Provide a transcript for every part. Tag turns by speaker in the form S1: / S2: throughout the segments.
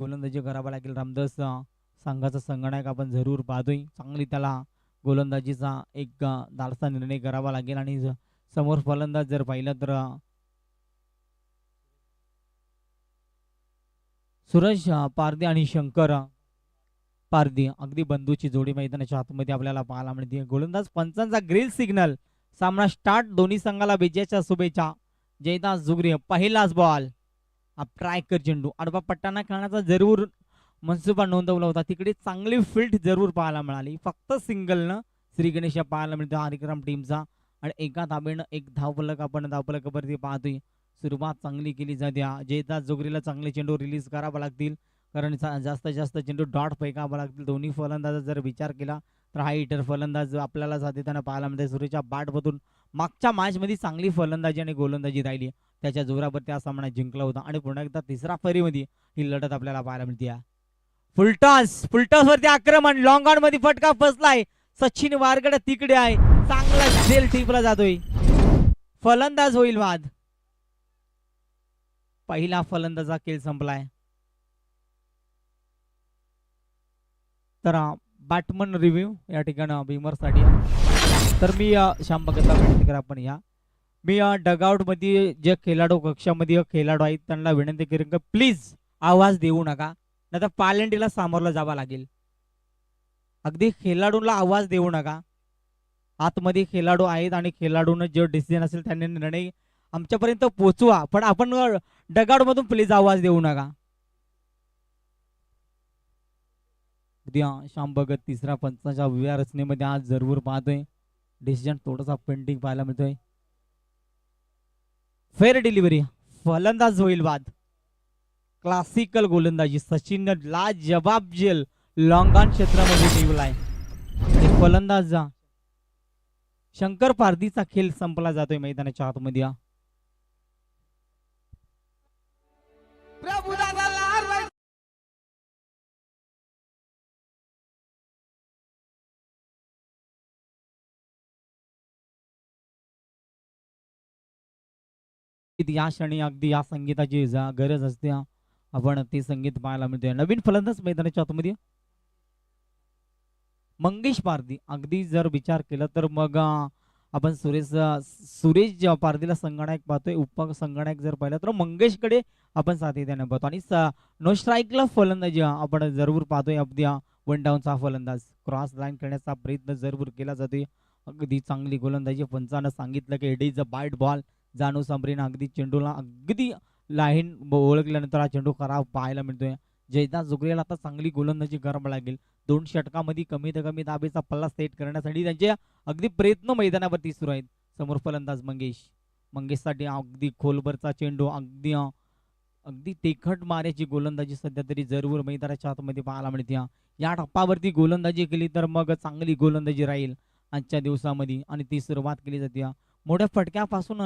S1: गोलंदाजी करावा लागेल. रामदास संघाचा संगणक आपण जरूर पाहतोय. चांगली त्याला गोलंदाजीचा एक धाडसा निर्णय करावा लागेल. आणि समोर फलंदाज जर पाहिलं तर सुरेश पारदी आणि शंकर पारदी अगदी बंधूची जोडी मैदानाच्या आतमध्ये आपल्याला पाहायला मिळते. गोलंदाज पंचांचा ग्रीन सिग्नल. सामना स्टार्ट. दोन्ही संघाला विजयाच्या शुभेच्छा. जयदास जुगरी पहिलाच बॉल. ट्राय कर चेंडू आडवा पट्टाना खेळण्याचा जरूर मनसुबा नोंदवला होता. तिकडे चांगली फील्ड जरूर पाहायला मिळाली. फक्त सिंगलनं श्री गणेश पाहायला मिळतो हरिक्रम टीमचा. आणि एका धाबेनं एक धावफलक आपण धावफलकावरती पाहतोय. सुरुवात चांगली केली जाते. जयदास जोगरीला चांगले चेंडू रिलीज करावा लागतील, कारण जास्तीत जास्त चेंडू डॉट फेकावा लागतील. दोन्ही फलंदाज जर विचार केला तर हा हिटर फलंदाज आपल्याला साधताना पाहायला मिळते. सुरेशच्या बॅटमधून मागच्या मॅचमध्ये चांगली फलंदाजी आणि गोलंदाजी राहिली, त्याच्या जोरावर त्या सामना जिंकला होता. आणि पुन्हा एकदा तिसरा फेरीमध्ये ही लढत आपल्याला पाहायला मिळते. फुलटॉस वरती आक्रमण. लॉंग ऑन मध्ये फटका फसलाय. सचिन वारगड तिकडे आहे. चांगला झेल टिपला जातोय. फलंदाज होईल वाद. पहिला फलंदाजा खेळ संपलाय. तर बॅटमन रिव्ह्यू या ठिकाणी भीमर साठी. तर मी श्याम भगतला विनंती करा आपण मी डगआउट मध्ये जे खेळाडू कक्षामध्ये खेळाडू आहेत त्यांना विनंती करेन की प्लीज आवाज देऊ नका, नाहीतर पालंडीला सामोरला जावं लागेल. अगदी खेळाडूला आवाज देऊ नका. आतमध्ये खेळाडू आहेत आणि खेळाडून जो डिसिजन असेल त्यांनी निर्णय आमच्यापर्यंत पोहोचवा, पण आपण डगआउट मधून प्लीज आवाज देऊ नका. श्याम भगत तिसऱ्या पंचाच्या उभ्या रचनेमध्ये आज जरूर पाहतोय. डिसिजन थोडासा पेंडिंग पाहायला मिळतोय. Fair delivery. फलंदाज होईल बाद. क्लासिकल गोलंदाजी. सचिन लाजवाब जेल लॉंग ऑन क्षेत्रामध्ये निवलाय. आणि फलंदाज शंकर पारदीचा खेळ संपला जातोय मैदानाच्या आतमध्ये. या क्षणी अगदी या संगीताची गरज असते. आपण ते संगीत पाहायला मिळते. नवीन फलंदाज मैदानाच्या आतमध्ये मंगेश पारदी. अगदी जर विचार केला तर मग आपण सुरेश पारदीला संगणक पाहतोय. उप संगणक जर पाहिलं तर मंगेशकडे आपण सातत्याने पाहतो. आणि नो स्ट्राईकला फलंदाजी आपण जरूर पाहतोय. अगदी वन डाऊनचा फलंदाज क्रॉस लाईन करण्याचा प्रयत्न जरूर केला जातोय. अगदी चांगली गोलंदाजी. पंचानं सांगितलं की it is a bite ball. Janu सांबरीनं अगदी चेंडूला अगदी लाईन ओळखल्यानंतर हा चेंडू खराब पाहायला मिळतोय. जयदास जुगरेला आता चांगली गोलंदाजी करावी लागेल. 2 षटकामध्ये कमीत कमी दाबेचा पल्ला सेट करण्यासाठी त्यांचे अगदी प्रयत्न मैदानावरती सुरू आहेत. समोर फलंदाज मंगेशसाठी अगदी खोलवरचा चेंडू. अगदी तेखट माऱ्याची गोलंदाजी सध्या तरी जरूर मैदानाच्या आतमध्ये पाहायला मिळते. या टप्प्यावरती गोलंदाजी केली तर मग चांगली गोलंदाजी राहील आजच्या दिवसामध्ये. आणि ती सुरुवात केली जाते. मोठ्या फटक्यापासून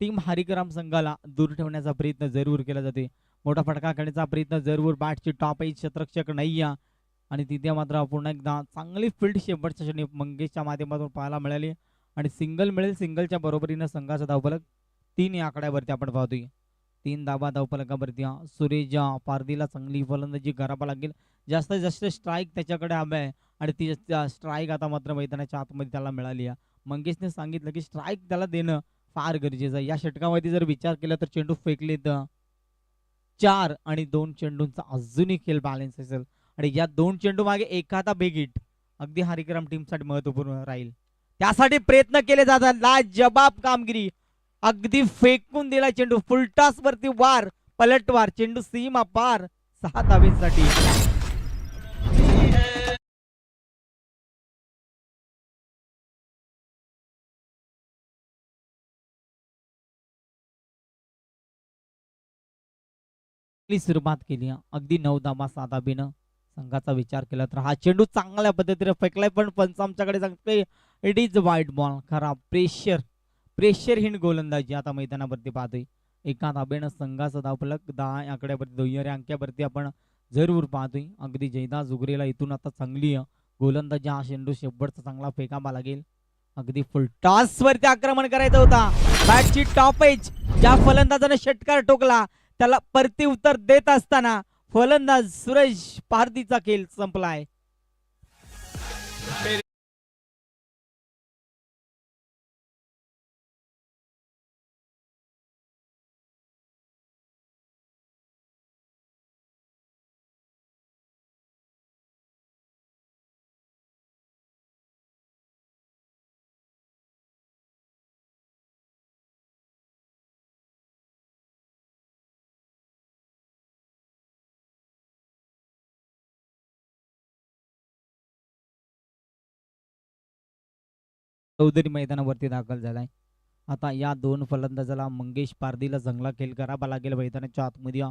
S1: टीम हरिकराम संघाला दूर ठेवण्याचा प्रयत्न जरूर केला जाते. मोठा फटका करण्याचा प्रयत्न जरूर. बॅटची टॉप एज क्षेत्ररक्षक नाही. आणि तिथे मात्र पुन्हा एकदा चांगली फील्ड शेवटच्या क्षणी मंगेशच्या माध्यमातून पाहायला मिळाली. आणि सिंगल मिळेल. सिंगलच्या बरोबरीनं संघाचा धावफलक 3 या आकड्यावरती आपण पाहतोय. 3 धाबा धावफलकावरती. सुरेश पारदीला चांगली फलंदाजी करावा लागेल. जास्तीत जास्त स्ट्राईक त्याच्याकडे हवा आहे. आणि ती स्ट्राईक आता मात्र मैदानाच्या आतमध्ये त्याला मिळाली आहे. मंगेशने सांगितलं की स्ट्राईक त्याला देणं फार गरजेचं आहे. या षटकामध्ये जर विचार केला तर चेंडू फेकले तर 4 आणि 2 चेंडूंचा अजूनही खेळ बॅलन्स असेल. आणि या 2 चेंडू मागे एखादा बिग हिट अगदी हरिक्रम टीमसाठी महत्वपूर्ण राहील. त्यासाठी प्रयत्न केले जातात. लाजवाब कामगिरी. अगदी फेकून दिला चेंडू. फुलटॉस वरती वार पलटवार. चेंडू सीमा पार. 6 धावेसाठी. सुरुवात केली. अगदी 9 धावा 7 धाबेनं संघाचा विचार केला तर हा चेंडू चांगल्या पद्धतीने फेकलाय. पण पंच आमच्याकडे सांगते इट इज वाईट बॉल. खराब प्रेशरहीन गोलंदाजी आता मैदानावरती पाहतोय. एका धाबेनं संघाचा धावफलक 10 आकड्यावरती 2 अंक्यावरती आपण जरूर पाहतोय. अगदी जयदास जुगरेला इथून आता चांगली गोलंदाजी. हा चेंडू शेवटचा चांगला फेकावा लागेल. अगदी फुल टॉस वरती आक्रमण करायचं होता. बॅटची टॉप एज ज्या फलंदाजाने षटकार ठोकला त्याला परती उत्तर देत असताना फलंदाज सुरेश पारदीचा खेळ संपलाय. चौधरी मैदानावरती दाखल झालाय. आता या दोन फलंदाजाला मंगेश पारदीला जंगला खेळ करावा लागेल. मैदानाच्या आतमध्ये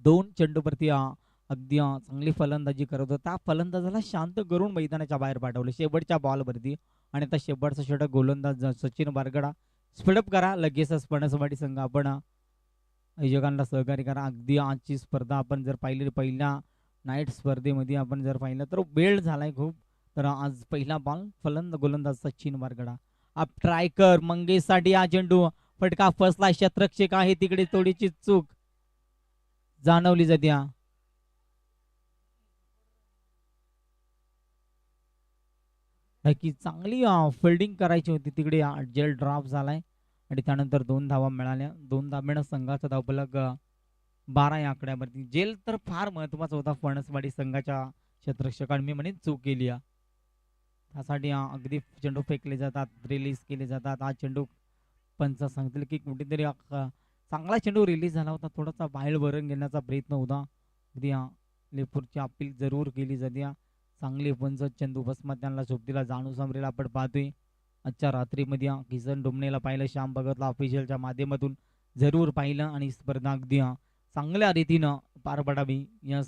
S1: दोन चेंडूवरती अगदी चांगली फलंदाजी करत होता. त्या फलंदाजाला शांत करून मैदानाच्या बाहेर पाठवले शेवटच्या बॉलवरती. आणि आता शेवटचा षटक गोलंदाज सचिन बारगडा स्पीडअप करा लगेचच पणसवाडी संघ आपण आयोजकांना सहकार्य करा. अगदी आजची स्पर्धा आपण जर पाहिली पहिल्या नाईट स्पर्धेमध्ये आपण जर पाहिलं तर वेळ झालाय खूप. तर आज पहिला बॉल गोलंदाज सचिन बारगडा आप ट्रायकर मंगेशसाठी हा चेंडू फटका फसला. शतरक्षक आहे तिकडे थोडीची चूक जाणवली जाते. नक्की चांगली फिल्डिंग करायची होती तिकडे जेल ड्रॉप झालाय. आणि त्यानंतर 2 धावा मिळाल्या. 2 धाब्यानं संघाचा धावफलक 12 या आकड्यावरती. जेल तर फार महत्वाचा होता फणसवाडी संघाच्या क्षेत्ररक्षकांनी मी म्हणेन चूक केली. त्यासाठी अगदी चेंडू फेकले जातात रिलीज केले जातात. हा चेंडू पंच सांगतील की कुठेतरी चांगला चेंडू रिलीज झाला होता. थोडासा बाहेर वरून घेण्याचा प्रयत्न होता. अगदी लेपूरची अपील जरूर केली जाते. चांगली पंच चेंडू बसमा त्यांना सोबतीला जाणू समरेला आपण पाहतोय. आजच्या रात्रीमध्ये किसन डोमनेला पाहिलं श्याम भगतला ऑफिशियलच्या माध्यमातून जरूर पाहिलं. आणि स्पर्धा अगदी चांगल्या रीतीनं पार पडावी या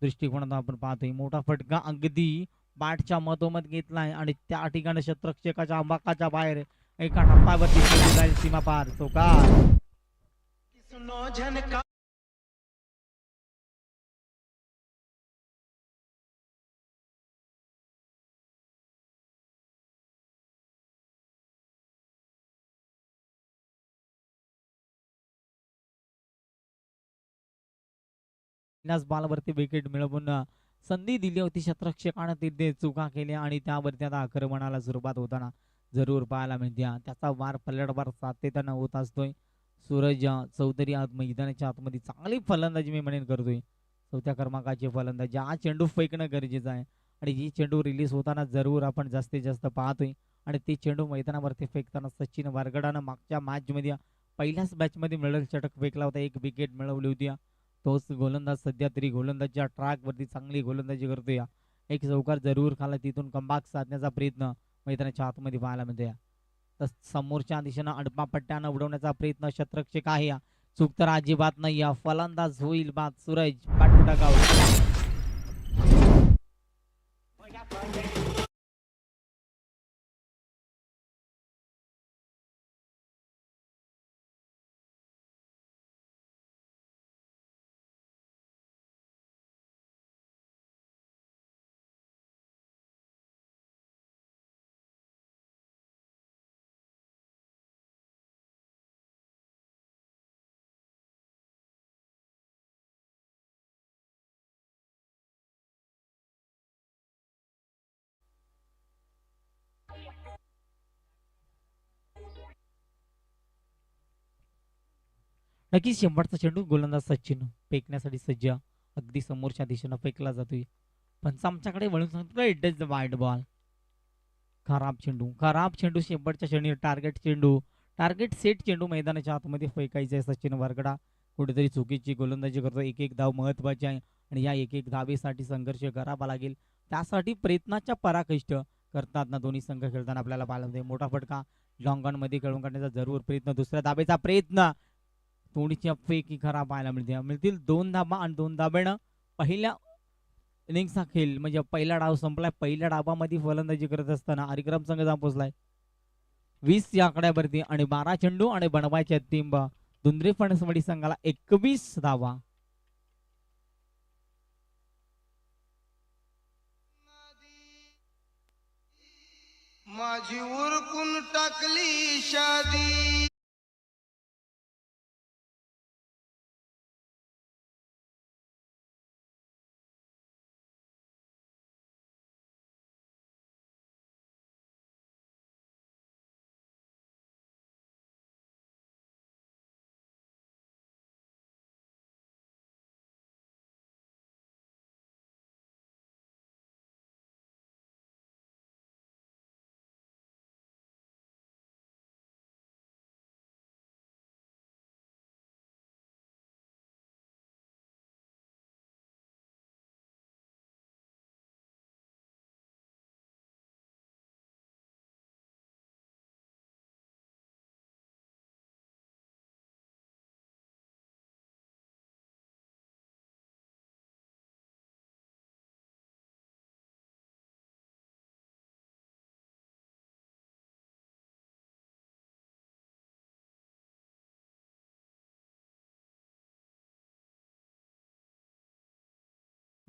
S1: दृष्टिकोनातून आपण पाहतोय. मोठा फटका अगदी बॅटच्या मधोमध घेतलाय आणि त्या ठिकाणी शतरक्षकाच्या अंबाकाच्या बाहेर एका टप्प्यावरती जाईल सीमा पार चौकार. बॉलवरती विकेट मिळवून संधी दिली होती शतरक्षकाने तिथे चुका केल्या आणि त्यावरती आता आक्रमणाला सुरुवात होताना जरूर पाहायला मिळते. त्याचा वार पलटवार सातत्यानं होत असतोय. सूरज चौधरी आज मैदानाच्या आतमध्ये चांगली फलंदाजी मी म्हणेन करतोय. चौथ्या क्रमांकाची फलंदाजी. हा चेंडू फेकणं गरजेचं आहे. आणि ही चेंडू रिलीज होताना जरूर आपण जास्तीत जास्त पाहतोय. आणि ती चेंडू मैदानावरती फेकताना सचिन वारगडानं मागच्या मॅच मध्ये पहिल्याच मॅच मध्ये मिडल षटक फेकला होता. 1 विकेट मिळवली होती. तोच गोलंदाज सध्या तरी गोलंदाजच्या ट्रॅक वरती चांगली गोलंदाजी करतोय. एक चौकार जरूर खाला. तिथून कमबॅक साधण्याचा प्रयत्न मैदानाच्या आतमध्ये पाहायला मिळतोय. तर समोरच्या दिशेनं अडपा पट्ट्यानं उडवण्याचा प्रयत्न शतरक्षक आहे. चूक तर अजिबात नाही. फलंदाज होईल बाद. सूरज पाठपुटा गाव नक्कीच शेंबडचा चेंडू गोलंदाज सचिन फेकण्यासाठी सज्ज. अगदी समोरच्या दिशेनं फेकला जातोय. पंच आमच्याकडे वळून सांगतो it is the wide ball. खराब चेंडू शेवटच्या क्षणी टार्गेट चेंडू टार्गेट सेट चेंडू मैदानाच्या आतमध्ये फेकायचा आहे. सचिन वारगडा कुठेतरी चुकीची गोलंदाजी करतो. एक एक धाव महत्वाची आहे आणि या एक एक धावेसाठी संघर्ष करावा लागेल. त्यासाठी प्रयत्नाच्या पराकष्ट करतात ना दोन्ही संघ खेळताना आपल्याला पाहायला मिळते. मोठा फटका लॉंगॉन मध्ये खेळून काढण्याचा जरूर प्रयत्न. दुसऱ्या धाबेचा प्रयत्न थोडीशी फेकी खराब पाहायला मिळतील 2 धाबा आणि 2 धाब्यानं पहिल्या इनिंगचा खेळ म्हणजे पहिला डाव संपलाय. पहिल्या डावामध्ये फलंदाजी करत असताना हरिक्रम संघ जाऊन पोहोचलाय 20 या आकड्यावरती आणि 12 चेंडू आणि बनवायचे टिंब. दुंद्रे फणसवाडी संघाला 21 धावा.
S2: माझी उरकून टाकली शादी.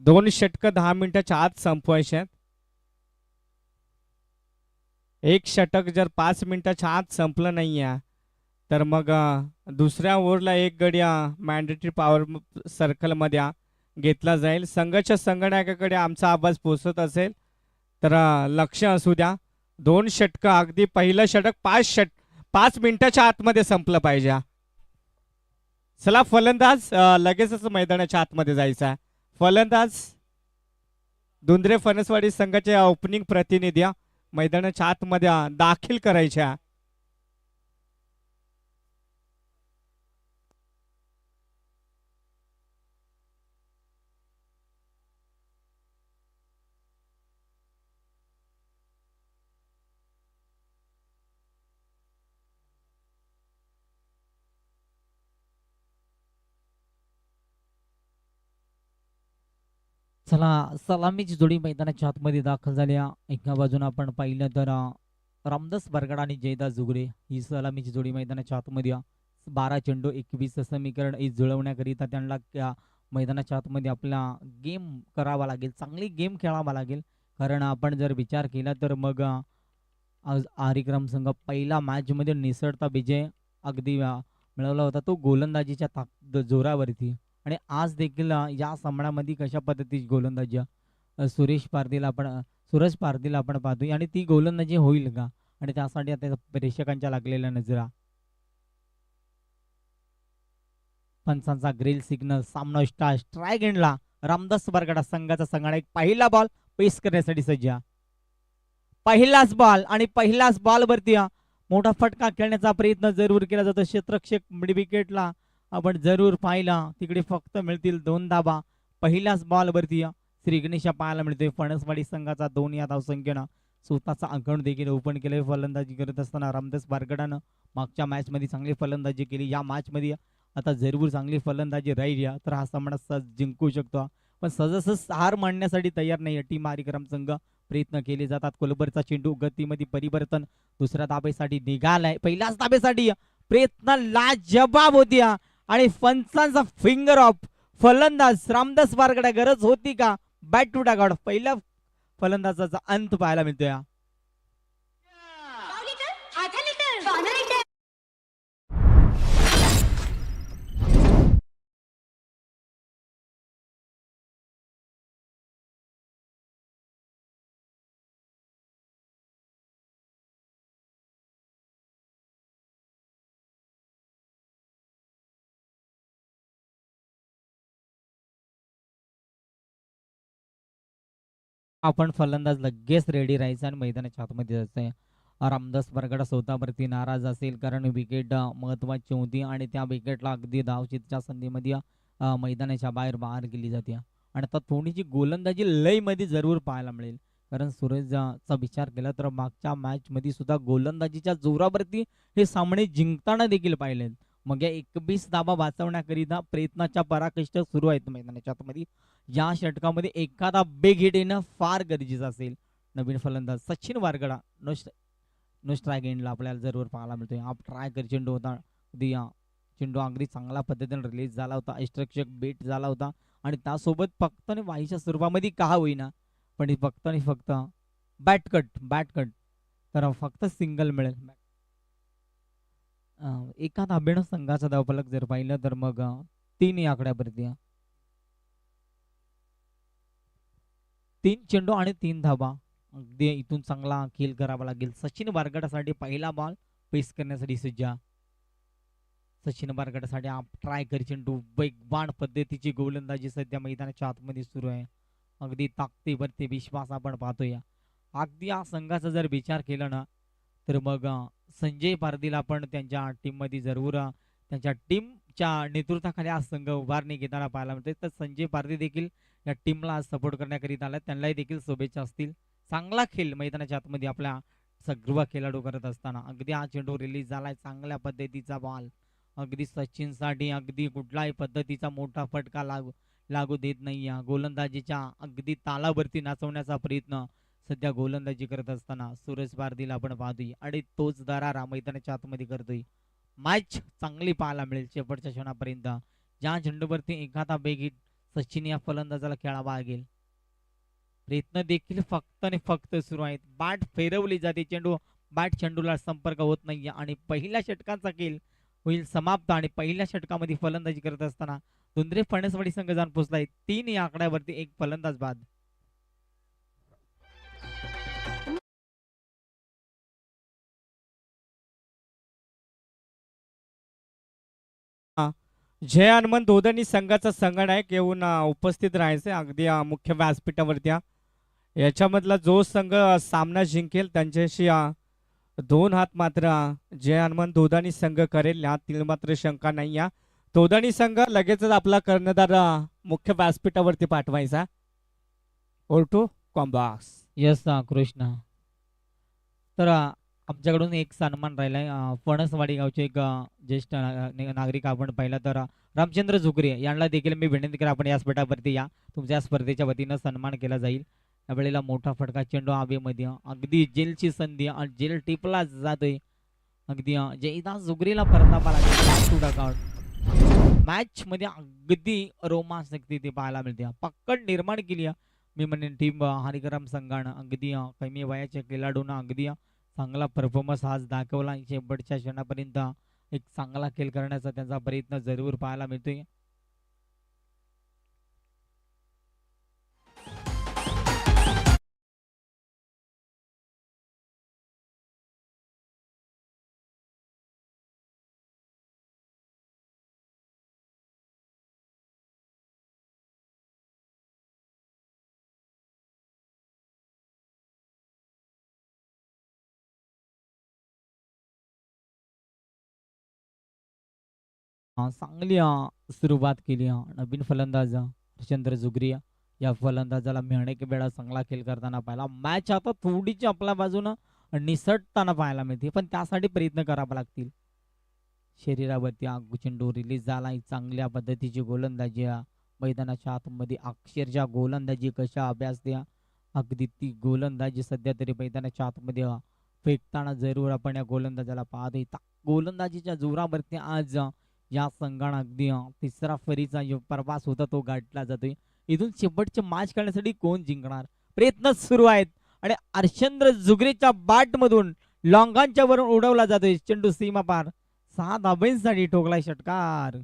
S3: 2 षटकं 10 मिनिटाच्या आत संपवायचे आहेत. एक षटक जर 5 मिनिटाच्या आत संपलं नाहीये तर मग दुसऱ्या ओव्हरला एक गडी मॅन्डेटरी पॉवर सर्कलमध्ये घेतला जाईल. संघाच्या संगणकाकडे आमचा आवाज पोहोचत असेल तर लक्ष असू द्या. 2 षटकं अगदी पहिलं षटक 5 मिनिटाच्या आतमध्ये संपलं पाहिजे. चला फलंदाज लगेचच मैदानाच्या आतमध्ये जायचा. फलंदाज धुंद्रे फणसवाडी संघाचे ओपनिंग प्रतिनिधी मैदानाच्या आतमध्ये दाखल करायच्या.
S1: चला सलामीची जोडी मैदानाच्या आतमध्ये दाखल झाल्या. एका बाजूने आपण पाहिलं तर रामदास बरगड आणि जयदास जुगरे ही सलामीची जोडी मैदानाच्या आतमध्ये 12 चेंडू 21 समीकरण हे जुळवण्याकरिता त्यांना मैदानाच्या आतमध्ये आपला गेम करावा लागेल, चांगली गेम खेळावा लागेल. कारण आपण जर विचार केला तर मग आज आरिक्रम संघ पहिला मॅचमध्ये निसटता विजय अगदी मिळवला होता, तो गोलंदाजीच्या जोरावरती. आणि आज देखील या सामन्यामध्ये कशा पद्धतीची गोलंदाजी सूरज पारदीला आपण पाहतोय आणि ती गोलंदाजी होईल का, आणि त्यासाठी आता प्रेक्षकांच्या लागलेल्या नजरा. पंचांचा ग्रिल सिग्नल सामना स्ट्राईक एंडला रामदास बरगडा संघाचा संघाने पहिला बॉल पेस करण्यासाठी सज्ज. पहिलाच बॉल आणि पहिलाच बॉल वरती मोठा फटका खेळण्याचा प्रयत्न जरूर केला जातो. क्षेत्रक्षक विकेटला आपण जरूर पाहिला, तिकडे फक्त मिळतील 2 धाबा. पहिल्याच बॉल वरती श्री गणेशा पाहायला मिळतोय. फणसवाडी संघाचा 2 या धावसंख्येनं स्वतःचा अकाउंट देखील ओपन केले. फलंदाजी करत असताना रामदास बरगडानं मागच्या मॅच मध्ये चांगली फलंदाजी केली. या मॅच मध्ये आता जरूर चांगली फलंदाजी राहील तर हा सामना सहज जिंकू शकतो. पण सहज हार मांडण्यासाठी तयार नाही टीम आरिक्रम संघ. प्रयत्न केले जातात. कोलबरचा चेंडू गतीमध्ये परिवर्तन दुसऱ्या धाब्यासाठी निघालाय. पहिल्याच धाब्यासाठी प्रयत्न लाजवाब होती आणि पंचांचा फिंगर ऑफ. फलंदाज रामदास बरगडा गरज होती का बॅट टू डॉग आउट. पहिल्या फलंदाजाचा अंत पाहायला मिळतोय. आपण फलंदाज लगेच रेडी राहायचं आणि मैदानाच्या आतमध्ये जायचंय. रामदास बरगडा स्वतःवरती नाराज असेल कारण विकेट महत्वाची होती आणि त्या विकेटला अगदी धावचीतच्या संधीमध्ये मैदानाच्या बाहेर केली जाते. आणि आता थोडीशी गोलंदाजी लय मध्ये जरूर पाहायला मिळेल. कारण सूरजचा विचार केला तर मागच्या मॅच मध्ये सुद्धा गोलंदाजीच्या जोरावरती हे सामने जिंकताना देखील पाहिले. मग या 21 धाबा वाचवण्याकरिता प्रयत्नाच्या पराकष्ट सुरू आहेत मैदानाच्या आतमध्ये. या षटकामध्ये एखादा बिग हिट येणं फार गरजेचं असेल. नवीन फलंदाज सचिन वारगडा नो स्ट्राईक एंडला आपल्याला जरूर पाहायला मिळतोय. हा ट्राय कर चेंडू होता. चेंडू अगदी चांगल्या पद्धतीने रिलीज झाला होता. इष्टरक्षक बेट झाला होता आणि त्यासोबत फक्त आणि वाईच्या स्वरूपामध्ये का होईना पण फक्त आणि फक्त बॅट कट तर फक्त सिंगल मिळेल. एका धाब्यानं संघाचा धावफलक जर पाहिलं तर मग 3 या आकड्यावरती 3 चेंडू आणि 3 धाबा. अगदी इथून चांगला खेळ करावा लागेल. सचिन वारगडासाठी पहिला बॉल पेस करण्यासाठी सज्ज. सचिन वारगडासाठी ट्राय कर चेंडू वेगवान पद्धतीची गोलंदाजी सध्या मैदानाच्या आतमध्ये सुरू आहे. अगदी ताकदीवरती विश्वास आपण पाहतोय. अगदी या संघाचा जर विचार केला ना तर मग संजय पारदील आपण त्यांच्या टीम मध्ये जरूर त्यांच्या टीमच्या नेतृत्वाखाली हा संघ उभारणी घेताना पाहायला मिळते. तर संजय पारदी देखील या टीमला सपोर्ट करण्याकरिता आला. त्यांनाही देखील शुभेच्छा असतील. चांगला खेळ मैदानाच्या आतमध्ये आपल्या सर्व खेळाडू करत असताना अगदी हा चेंडू रिलीज झालाय. चांगल्या पद्धतीचा बॉल अगदी सचिनसाठी अगदी कुठल्याही पद्धतीचा मोठा फटका लागू देत नाही. गोलंदाजीच्या अगदी तालावरती नाचवण्याचा प्रयत्न सध्या गोलंदाजी करत असताना सूरज पारदीला आपण पाहतोय आणि तोच दरारा मैदानाच्या आतमध्ये करतोय. मॅच चांगली पाहायला मिळेल शेवटच्या क्षणापर्यंत. ज्या चेंडूवरती एखादा बेग हिट सचिन या फलंदाजाला खेळावा लागेल. प्रयत्न देखील फक्त आणि फक्त सुरू आहेत. बाट फेरवली जाते, चेंडू बाट चेंडूला संपर्क होत नाहीये आणि पहिल्या षटकाचा खेळ होईल समाप्त. आणि पहिल्या षटकामध्ये फलंदाजी करत असताना धुंद्रे फणसवाडी संघ जाऊन पोहोचलाय 3 या आकड्यावरती, एक फलंदाज बाद.
S3: जय हनुमंत दोदनी संघाचा संघनायक येऊन उपस्थित राहायचे अगदी मुख्य व्यासपीठावरती. याच्यामधला जो संघ सामना जिंकेल त्यांच्याशी 2 हात मात्र जय हनुमंत दोदानी संघ करेल, यातील मात्र शंका नाही. दोदानी संघ लगेचच आपला कर्णधार मुख्य व्यासपीठावरती पाठवायचा. ओटो कॉम्बॉक्स.
S1: यस कृष्णा. तर आमच्याकडून एक सन्मान राहिलाय. फणसवाडी गावचे एक ज्येष्ठ नागरिक आपण पाहिला तर रामचंद्र झुकरे यांना देखील मी विनंती करा, आपण या स्पर्धेवरती या, तुमच्या स्पर्धेच्या वतीनं सन्मान केला जाईल. यावेळेला मोठा फटका चेंडू हवेमध्ये, अगदी जेलची संधी आणि जेल टिपला जातोय. अगदी जयदास झुगरीला परतावा लागेल. मॅच मध्ये अगदी रोमांचक तिथे पाहायला मिळते, पक्कड निर्माण केली. मी म्हणेन टीम हरिकरम संघानं अगदी कमी वयाच्या खेळाडूंना अगदी चांगला परफॉर्मन्स आज दाखवला. शेवटच्या क्षणापर्यंत एक चांगला खेळ करण्याचा त्यांचा प्रयत्न जरूर पाहायला मिळतोय. चांगली सुरुवात केली. नवीन फलंदाज हरचंद्र जुगरी या फलंदाजाला मी अनेक वेळा चांगला खेळ करताना पाहिला. मॅच आता थोडीशी आपल्या बाजूनं निसटताना पाहायला मिळते, पण त्यासाठी प्रयत्न करावा लागतील. शरीरावरती चेंडू रिलीज झाला. चांगल्या पद्धतीची गोलंदाजी मैदानाच्या आतमध्ये अक्षरशः गोलंदाजी कशा अभ्यास द्या, अगदी ती गोलंदाजी सध्या तरी मैदानाच्या आतमध्ये फेकताना जरूर आपण या गोलंदाजाला पाहतोय. गोलंदाजीच्या जोरावरती आज या संघानं अगदी तिसरा फरीचा जो प्रवास होता तो गाठला जातोय. इथून शेवटचे मॅच खेळण्यासाठी कोण जिंकणार, प्रयत्न सुरू आहेत आणि हरचंद्र जुगरेच्या बाट मधून लॉंगांच्या वरून उडवला जातोय. चेंडू सीमा पार 6 धाब्यांसाठी ठोकलाय षटकार.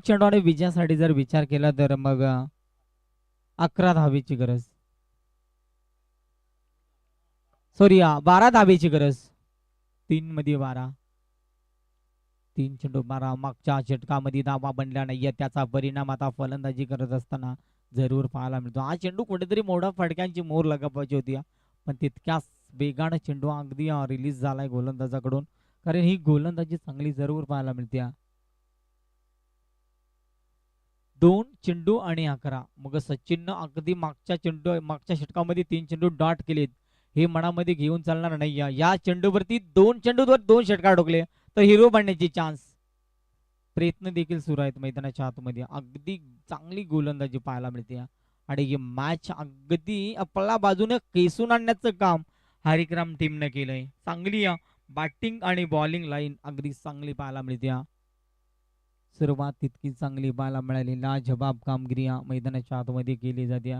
S1: चेंडूने विजयासाठी जर विचार केला तर मग 11 धावेची गरज, सॉरी 12 धावेची गरज. 3 मध्ये 12, 3 चेंडू 12. मागच्या षटकामध्ये धावा बनल्या नाहीये, त्याचा परिणाम आता फलंदाजी करत असताना जरूर पाहायला मिळतो. हा चेंडू कुठेतरी मोठा फडक्यांची मोर लगावायची होती, पण तितक्याच वेगानं चेंडू अगदी रिलीज झालाय गोलंदाजाकडून, कारण ही गोलंदाजी चांगली जरूर पाहायला मिळते. 2 चेंडू आणि 11. मग सचिननं अगदी मागच्या षटकामध्ये 3 चेंडू डॉट केलेत, हे मनामध्ये घेऊन चालणार नाही. या चेंडूवरती 2 चेंडूवर 2 षटकार ठोकले तर हिरो बनण्याची चान्स. प्रयत्न देखील सुरू आहेत मैदानाच्या आतमध्ये, अगदी चांगली गोलंदाजी पाहायला मिळते. आणि ही मॅच अगदी आपल्या बाजूने केसून आणण्याचं काम हरिक्रम टीमने केलंय. चांगली बॅटिंग आणि बॉलिंग लाईन अगदी चांगली पाहायला मिळते. सुरुवात तितकी चांगली पाहायला मिळाली. लाजबाब कामगिरी मैदानाच्या आतमध्ये केली जाते.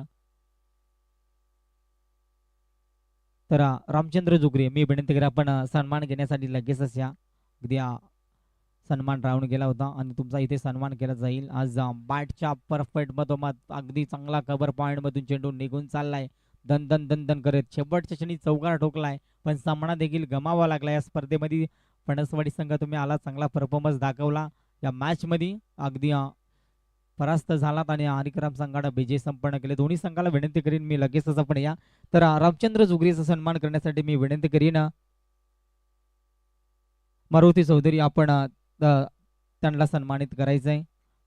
S1: तर रामचंद्र जुगरे मी विनंती करा, आपण सन्मान घेण्यासाठी लगेचच या. अगदी सन्मान राहून गेला होता आणि तुमचा इथे सन्मान केला जाईल. आज बॅटच्या परफेक्ट मधोमध अगदी चांगला कव्हर पॉइंट मधून चेंडू निघून चाललाय, दन दन दन दन करत शेवटच्या क्षणी चौकार ठोकलाय, पण सामना देखील गमावा लागला. या स्पर्धेमध्ये फणसवाडी संघ तुम्ही आला, चांगला परफॉर्मन्स दाखवला. या मॅच मध्ये अगदी परास्त झालात आणि हरिक्रम संघाने विजय संपन्न केले. दोन्ही संघाला विनंती करीन मी लगेचच आपण या. तर रामचंद्र जुगरीचा सन्मान करण्यासाठी मी विनंती करीन मारुती चौधरी, आपण त्यांना सन्मानित करायचंय.